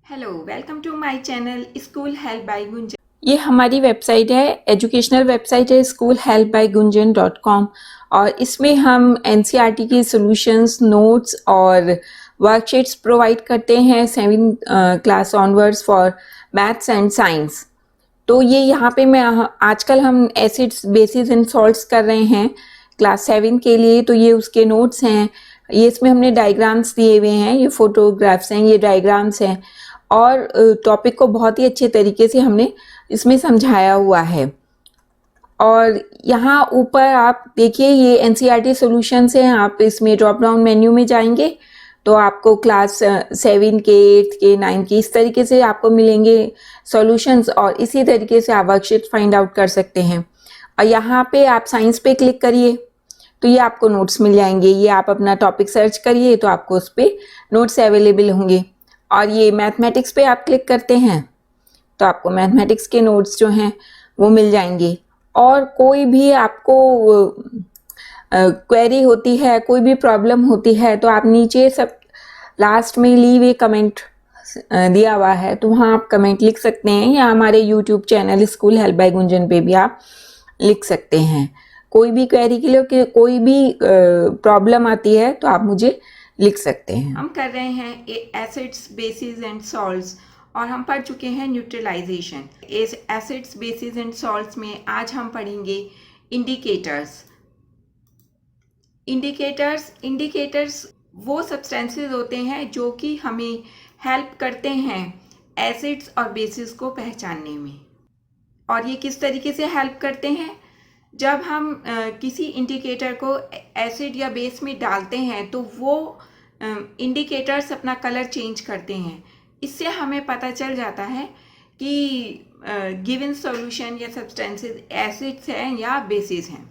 Hello, welcome to my channel school help by Gunjan. ये हमारी website है, एजुकेशनल वेबसाइट है schoolhelpbygunjan.com और इसमें हम एनसीईआरटी की सॉल्यूशंस, नोट्स और वर्कशीट्स प्रोवाइड करते हैं 7 class onwards for maths and science. तो ये यहाँ पे मैं आजकल हम एसिड्स, बेसिस एंड सॉल्ट्स कर रहे हैं क्लास 7 के लिए। तो ये उसके नोट्स हैं, ये इसमें हमने डायग्राम्स दिए हुए हैं, ये फोटोग्राफ्स हैं, ये डायग्राम्स हैं और टॉपिक को बहुत ही अच्छे तरीके से हमने इसमें समझाया हुआ है। और यहाँ ऊपर आप देखिए ये एनसीईआरटी सॉल्यूशंस हैं। आप इसमें ड्रॉप डाउन मेन्यू में जाएंगे तो आपको क्लास 7 के, 8 के, 9 के इस तरीके से आपको मिलेंगे सॉल्यूशंस और इसी तरीके से आप वर्कशीट फाइंड आउट कर सकते हैं। और यहाँ पे आप साइंस पे क्लिक करिए तो ये आपको नोट्स मिल जाएंगे। ये आप अपना टॉपिक सर्च करिए तो आपको उस पर नोट्स अवेलेबल होंगे। और ये मैथमेटिक्स पे आप क्लिक करते हैं तो आपको मैथमेटिक्स के नोट्स जो हैं वो मिल जाएंगे। और कोई भी आपको क्वेरी होती है, कोई भी प्रॉब्लम होती है तो आप नीचे सब लास्ट में लीव ए कमेंट दिया हुआ है तो वहाँ आप कमेंट लिख सकते हैं, या हमारे YouTube channel school help by Gunjan पे भी आप लिख सकते हैं। कोई भी क्वेरी के लिए, कोई भी प्रॉब्लम आती है तो आप मुझे लिख सकते हैं। हम कर रहे हैं एसिड्स, बेसिस एंड सॉल्ट्स और हम पढ़ चुके हैं न्यूट्रलाइजेशन। इस एसिड्स, बेसिस एंड सॉल्ट्स में आज हम पढ़ेंगे इंडिकेटर्स। इंडिकेटर्स वो सब्सटेंसेस होते हैं जो कि हमें हेल्प करते हैं एसिड्स और बेसिस को पहचानने में। और ये किस तरीके से हेल्प करते हैं? जब हम किसी इंडिकेटर को एसिड या बेस में डालते हैं तो वो इंडिकेटर्स अपना कलर चेंज करते हैं। इससे हमें पता चल जाता है कि गिवन सॉल्यूशन या सब्सटेंसेस एसिड्स हैं या बेसिस हैं।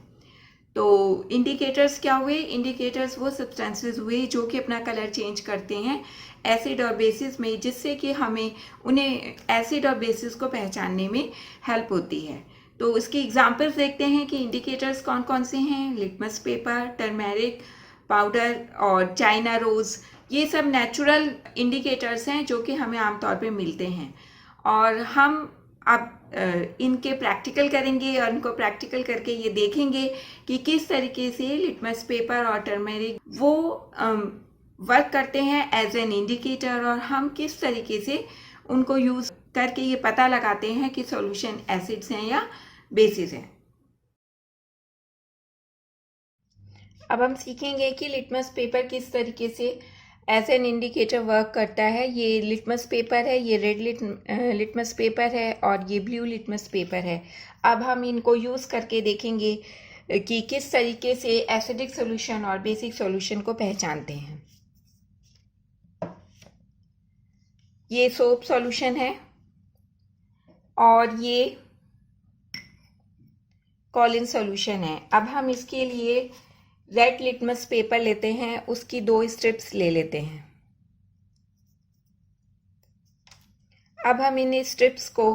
तो इंडिकेटर्स क्या हुए? इंडिकेटर्स वो सब्सटेंसेस हुए जो कि अपना कलर चेंज करते हैं एसिड और बेसिस में, जिससे कि हमें उन्हें एसिड और बेसिस को पहचानने में हेल्प होती है। तो इसकी एग्जांपल्स देखते हैं कि इंडिकेटर्स कौन कौन से हैं। लिटमस पेपर, टर्मेरिक पाउडर और चाइना रोज़, ये सब नेचुरल इंडिकेटर्स हैं जो कि हमें आमतौर पे मिलते हैं। और हम अब इनके प्रैक्टिकल करेंगे और इनको प्रैक्टिकल करके ये देखेंगे कि किस तरीके से लिटमस पेपर और टर्मेरिक वो वर्क करते हैं एज एन इंडिकेटर, और हम किस तरीके से उनको यूज़ करके ये पता लगाते हैं कि सॉल्यूशन एसिड्स हैं या बेसिस हैं। अब हम सीखेंगे कि लिटमस पेपर किस तरीके से एज एन इंडिकेटर वर्क करता है। ये लिटमस पेपर है, ये रेड लिटमस पेपर है और ये ब्लू लिटमस पेपर है। अब हम इनको यूज़ करके देखेंगे कि किस तरीके से एसिडिक सॉल्यूशन और बेसिक सॉल्यूशन को पहचानते हैं। ये सोप सॉल्यूशन है और ये कॉलिन सॉल्यूशन है। अब हम इसके लिए रेड लिटमस पेपर लेते हैं, उसकी 2 स्ट्रिप्स ले लेते हैं। अब हम इन स्ट्रिप्स को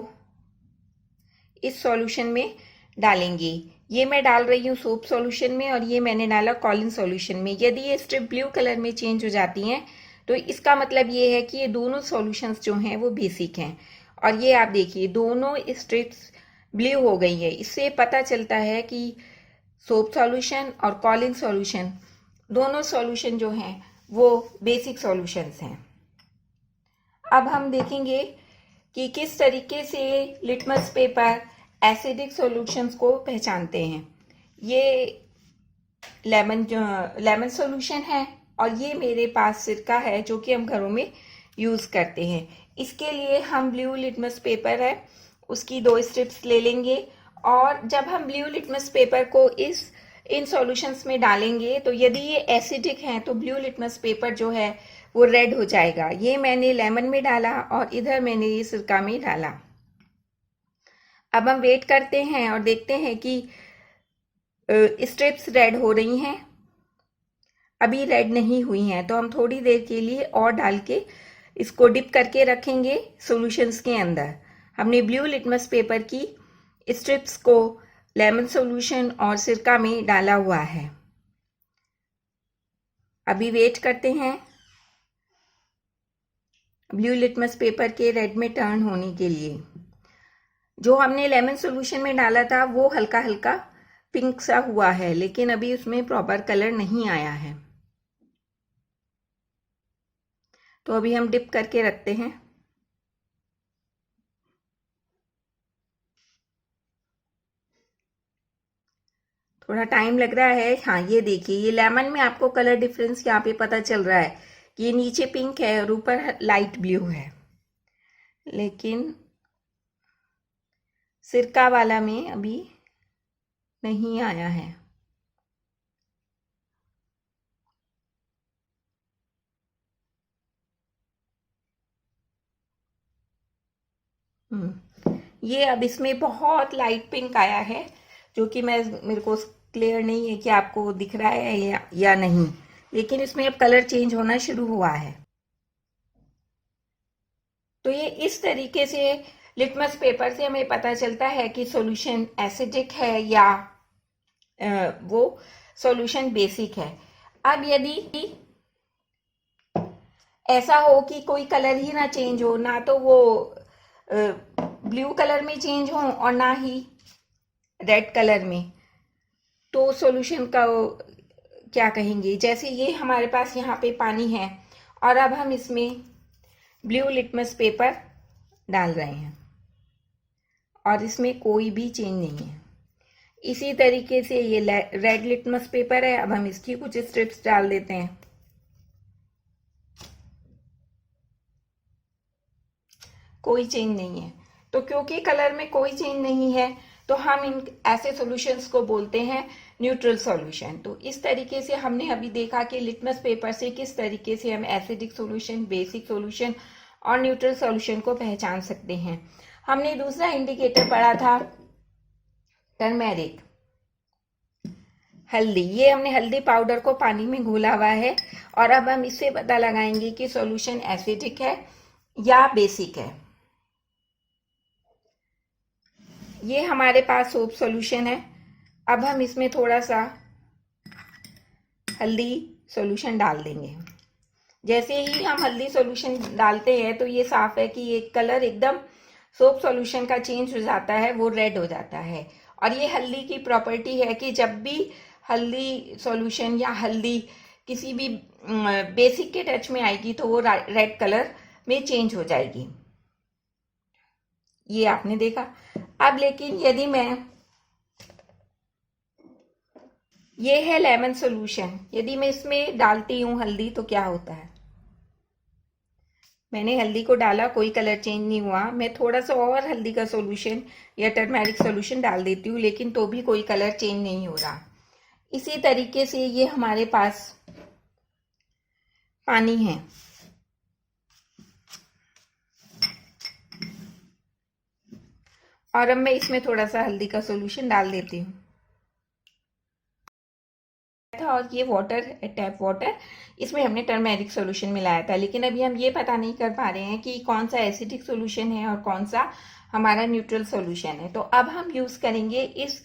इस सॉल्यूशन में डालेंगे। ये मैं डाल रही हूँ सोप सॉल्यूशन में और ये मैंने डाला कॉलिन सॉल्यूशन में। यदि ये स्ट्रिप ब्लू कलर में चेंज हो जाती हैं तो इसका मतलब ये है कि ये दोनों सॉल्यूशंस जो हैं वो बेसिक हैं। और ये आप देखिए दोनों स्ट्रिप्स ब्लू हो गई है। इससे पता चलता है कि सोप सॉल्यूशन और कॉलिन सॉल्यूशन दोनों सॉल्यूशन जो हैं वो बेसिक सॉल्यूशंस हैं। अब हम देखेंगे कि किस तरीके से लिटमस पेपर एसिडिक सॉल्यूशंस को पहचानते हैं। ये लेमन सॉल्यूशन है और ये मेरे पास सिरका है जो कि हम घरों में यूज़ करते हैं। इसके लिए हम ब्लू लिटमस पेपर है उसकी 2 स्ट्रिप्स ले लेंगे और जब हम ब्लू लिटमस पेपर को इन सॉल्यूशंस में डालेंगे तो यदि ये एसिडिक हैं तो ब्लू लिटमस पेपर जो है वो रेड हो जाएगा। ये मैंने लेमन में डाला और इधर मैंने ये सिरका में डाला। अब हम वेट करते हैं और देखते हैं कि स्ट्रिप्स रेड हो रही हैं। अभी रेड नहीं हुई हैं तो हम थोड़ी देर के लिए और डाल के इसको डिप करके रखेंगे सॉल्यूशंस के अंदर। हमने ब्लू लिटमस पेपर की स्ट्रिप्स को लेमन सॉल्यूशन और सिरका में डाला हुआ है। अभी वेट करते हैं ब्लू लिटमस पेपर के रेड में टर्न होने के लिए। जो हमने लेमन सॉल्यूशन में डाला था वो हल्का हल्का पिंक सा हुआ है, लेकिन अभी उसमें प्रॉपर कलर नहीं आया है। तो अभी हम डिप करके रखते हैं। थोड़ा टाइम लग रहा है। हाँ, ये देखिए, ये लेमन में आपको कलर डिफरेंस यहाँ पे पता चल रहा है कि ये नीचे पिंक है और ऊपर लाइट ब्लू है, लेकिन सिरका वाला में अभी नहीं आया है। ये अब इसमें बहुत लाइट पिंक आया है, जो कि मेरे को क्लियर नहीं है कि आपको दिख रहा है या नहीं, लेकिन इसमें अब कलर चेंज होना शुरू हुआ है। तो ये इस तरीके से लिटमस पेपर से हमें पता चलता है कि सॉल्यूशन एसिडिक है या वो सॉल्यूशन बेसिक है। अब यदि ऐसा हो कि कोई कलर ही ना चेंज हो, ना तो वो ब्लू कलर में चेंज हो और ना ही रेड कलर में, तो सॉल्यूशन का क्या कहेंगे। जैसे ये हमारे पास यहाँ पे पानी है और अब हम इसमें ब्लू लिटमस पेपर डाल रहे हैं और इसमें कोई भी चेंज नहीं है। इसी तरीके से ये रेड लिटमस पेपर है, अब हम इसकी कुछ स्ट्रिप्स डाल देते हैं। कोई चेंज नहीं है। तो क्योंकि कलर में कोई चेंज नहीं है तो हम इन ऐसे सॉल्यूशंस को बोलते हैं न्यूट्रल सॉल्यूशन। तो इस तरीके से हमने अभी देखा कि लिटमस पेपर से किस तरीके से हम एसिडिक सॉल्यूशन, बेसिक सॉल्यूशन और न्यूट्रल सॉल्यूशन को पहचान सकते हैं। हमने दूसरा इंडिकेटर पढ़ा था टर्मेरिक, हल्दी। ये हमने हल्दी पाउडर को पानी में घोला हुआ है और अब हम इससे पता लगाएंगे कि सॉल्यूशन एसिडिक है या बेसिक है। ये हमारे पास सोप सॉल्यूशन है। अब हम इसमें थोड़ा सा हल्दी सॉल्यूशन डाल देंगे। जैसे ही हम हल्दी सॉल्यूशन डालते हैं तो ये साफ है कि ये कलर एकदम सोप सॉल्यूशन का चेंज हो जाता है, वो रेड हो जाता है। और ये हल्दी की प्रॉपर्टी है कि जब भी हल्दी सॉल्यूशन या हल्दी किसी भी बेसिक के टच में आएगी तो वो रेड कलर में चेंज हो जाएगी। ये आपने देखा। अब लेकिन यदि ये है लेमन सॉल्यूशन, यदि मैं इसमें डालती हूँ हल्दी तो क्या होता है। मैंने हल्दी को डाला, कोई कलर चेंज नहीं हुआ। मैं थोड़ा सा और हल्दी का सॉल्यूशन या टर्मेरिक सॉल्यूशन डाल देती हूँ, लेकिन तो भी कोई कलर चेंज नहीं हो रहा। इसी तरीके से ये हमारे पास पानी है। और अब मैं इसमें थोड़ा सा हल्दी का सॉल्यूशन डाल देती हूँ। और ये वाटर है, टैप वाटर, इसमें हमने टर्मेरिक सॉल्यूशन मिलाया था। लेकिन अभी हम ये पता नहीं कर पा रहे हैं कि कौन सा एसिडिक सॉल्यूशन है और कौन सा हमारा न्यूट्रल सॉल्यूशन है। तो अब हम यूज़ करेंगे इस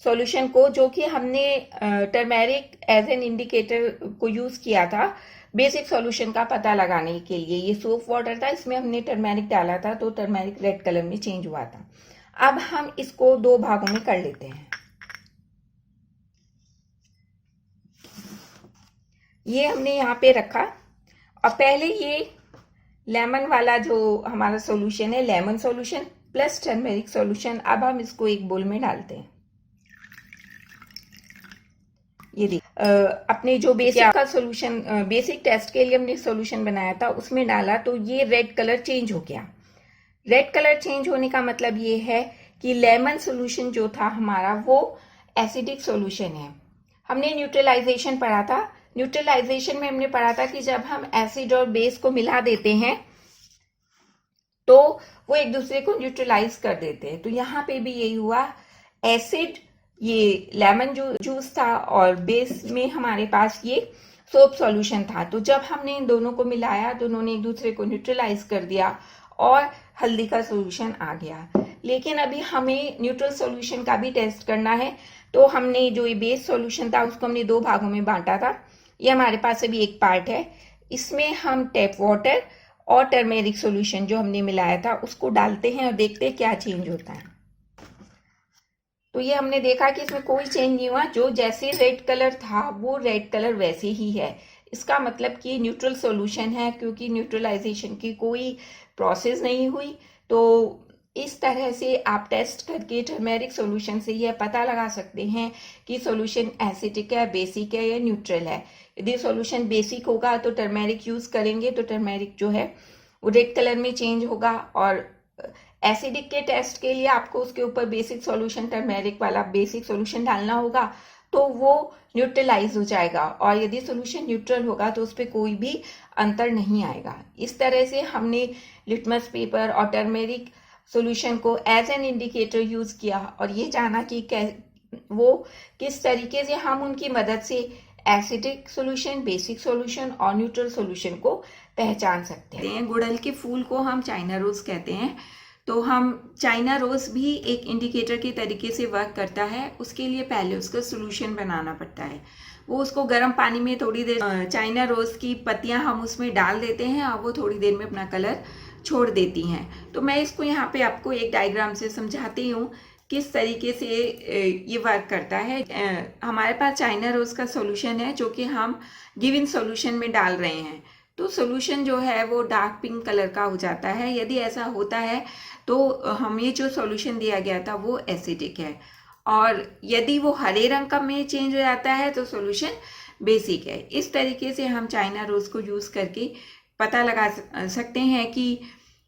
सॉल्यूशन को, जो कि हमने टर्मेरिक एज एन इंडिकेटर को यूज़ किया था बेसिक सॉल्यूशन का पता लगाने के लिए। ये सोप वाटर था, इसमें हमने टर्मेरिक डाला था तो टर्मेरिक रेड कलर में चेंज हुआ था। अब हम इसको दो भागों में कर लेते हैं। ये हमने यहाँ पे रखा और पहले ये लेमन वाला जो हमारा सॉल्यूशन है, lemon solution plus turmeric solution, अब हम इसको एक बोल में डालते हैं। ये देखिए, अपने जो बेसिक का सॉल्यूशन, बेसिक टेस्ट के लिए हमने सॉल्यूशन बनाया था उसमें डाला तो ये रेड कलर चेंज हो गया। रेड कलर चेंज होने का मतलब ये है कि लेमन सॉल्यूशन जो था हमारा वो एसिडिक सॉल्यूशन है। हमने न्यूट्रलाइजेशन पढ़ा था। न्यूट्रलाइजेशन में हमने पढ़ा था कि जब हम एसिड और बेस को मिला देते हैं तो वो एक दूसरे को न्यूट्रलाइज कर देते हैं। तो यहाँ पे भी यही हुआ। एसिड ये लेमन जूस था और बेस में हमारे पास ये सोप सॉल्यूशन था। तो जब हमने इन दोनों को मिलाया, दोनों ने एक दूसरे को न्यूट्रलाइज कर दिया और हल्दी का सॉल्यूशन आ गया। लेकिन अभी हमें न्यूट्रल सॉल्यूशन का भी टेस्ट करना है। तो हमने जो ये बेस सॉल्यूशन था उसको हमने दो भागों में बांटा था। ये हमारे पास अभी एक पार्ट है, इसमें हम टैप वाटर और टर्मेरिक सॉल्यूशन जो हमने मिलाया था उसको डालते हैं और देखते हैं क्या चेंज होता है। तो ये हमने देखा कि इसमें कोई चेंज नहीं हुआ, जो जैसे रेड कलर था वो रेड कलर वैसे ही है। इसका मतलब कि न्यूट्रल सॉल्यूशन है, क्योंकि न्यूट्रलाइजेशन की कोई प्रोसेस नहीं हुई। तो इस तरह से आप टेस्ट करके टर्मेरिक सॉल्यूशन से यह पता लगा सकते हैं कि सॉल्यूशन एसिडिक है, बेसिक है या न्यूट्रल है। यदि सॉल्यूशन बेसिक होगा तो टर्मेरिक यूज करेंगे तो टर्मेरिक जो है वो रेड कलर में चेंज होगा, और एसिडिक के टेस्ट के लिए आपको उसके ऊपर बेसिक सॉल्यूशन, टर्मेरिक वाला बेसिक सॉल्यूशन डालना होगा, तो वो न्यूट्रलाइज हो जाएगा। और यदि सॉल्यूशन न्यूट्रल होगा तो उस पर कोई भी अंतर नहीं आएगा। इस तरह से हमने लिटमस पेपर और टर्मेरिक सॉल्यूशन को एज एन इंडिकेटर यूज किया और ये जाना कि वो किस तरीके से हम उनकी मदद से एसिडिक सॉल्यूशन, बेसिक सॉल्यूशन और न्यूट्रल सॉल्यूशन को पहचान सकते हैं। गुड़हल के फूल को हम चाइना रोज कहते हैं, तो हम चाइना रोज भी एक इंडिकेटर के तरीके से वर्क करता है। उसके लिए पहले उसका सॉल्यूशन बनाना पड़ता है। वो उसको गर्म पानी में थोड़ी देर, चाइना रोज की पत्तियां हम उसमें डाल देते हैं और वो थोड़ी देर में अपना कलर छोड़ देती हैं। तो मैं इसको यहाँ पे आपको एक डायग्राम से समझाती हूँ किस तरीके से ये वर्क करता है। हमारे पास चाइना रोज का सॉल्यूशन है जो कि हम गिवन सॉल्यूशन में डाल रहे हैं, तो सॉल्यूशन जो है वो डार्क पिंक कलर का हो जाता है। यदि ऐसा होता है तो हमें जो सॉल्यूशन दिया गया था वो एसिडिक है, और यदि वो हरे रंग का में चेंज हो जाता है तो सॉल्यूशन बेसिक है। इस तरीके से हम चाइना रोज को यूज करके पता लगा सकते हैं कि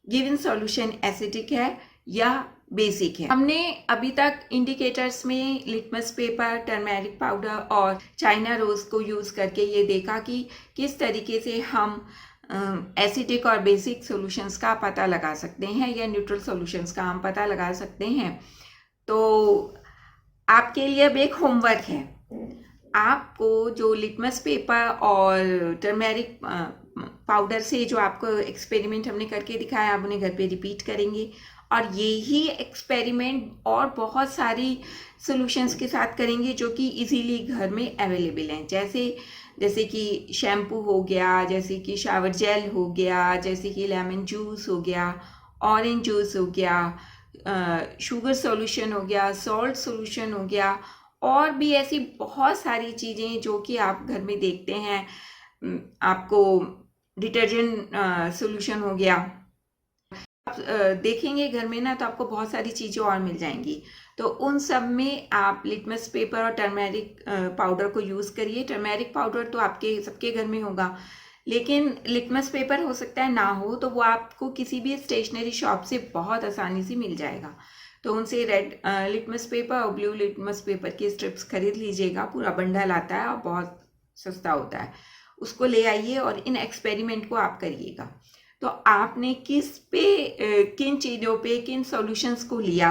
गिवन सॉल्यूशन एसिडिक है या बेसिक है। हमने अभी तक इंडिकेटर्स में लिटमस पेपर, टर्मेरिक पाउडर और चाइना रोज को यूज करके ये देखा कि किस तरीके से हम एसिडिक और बेसिक सॉल्यूशंस का पता लगा सकते हैं या न्यूट्रल सॉल्यूशंस का हम पता लगा सकते हैं। तो आपके लिए अब एक होमवर्क है। आपको जो लिटमस पेपर और टर्मेरिक पाउडर से जो आपको एक्सपेरिमेंट हमने करके दिखाया, आप उन्हें घर पे रिपीट करेंगे और यही एक्सपेरिमेंट और बहुत सारी सॉल्यूशंस के साथ करेंगे जो कि इजीली घर में अवेलेबल हैं। जैसे कि शैम्पू हो गया, जैसे कि शावर जेल हो गया, जैसे कि लेमन जूस हो गया, ऑरेंज जूस हो गया, शुगर सॉल्यूशन हो गया, सॉल्ट सॉल्यूशन हो गया, और भी ऐसी बहुत सारी चीज़ें जो कि आप घर में देखते हैं। आपको डिटर्जेंट सॉल्यूशन हो गया, आप देखेंगे घर में ना तो आपको बहुत सारी चीज़ें और मिल जाएंगी। तो उन सब में आप लिटमस पेपर और टर्मेरिक पाउडर को यूज़ करिए। टर्मेरिक पाउडर तो आपके सबके घर में होगा, लेकिन लिटमस पेपर हो सकता है ना हो, तो वो आपको किसी भी स्टेशनरी शॉप से बहुत आसानी से मिल जाएगा। तो उनसे रेड लिटमस पेपर और ब्लू लिटमस पेपर की स्ट्रिप्स खरीद लीजिएगा। पूरा बंडल आता है और बहुत सस्ता होता है, उसको ले आइए और इन एक्सपेरिमेंट को आप करिएगा। तो आपने किन चीज़ों पे, किन सॉल्यूशंस को लिया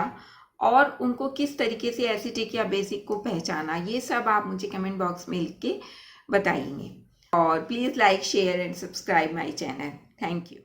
और उनको किस तरीके से एसिडिक या बेसिक को पहचाना, ये सब आप मुझे कमेंट बॉक्स में लिख के बताइए। और please like, share and subscribe my channel. Thank you.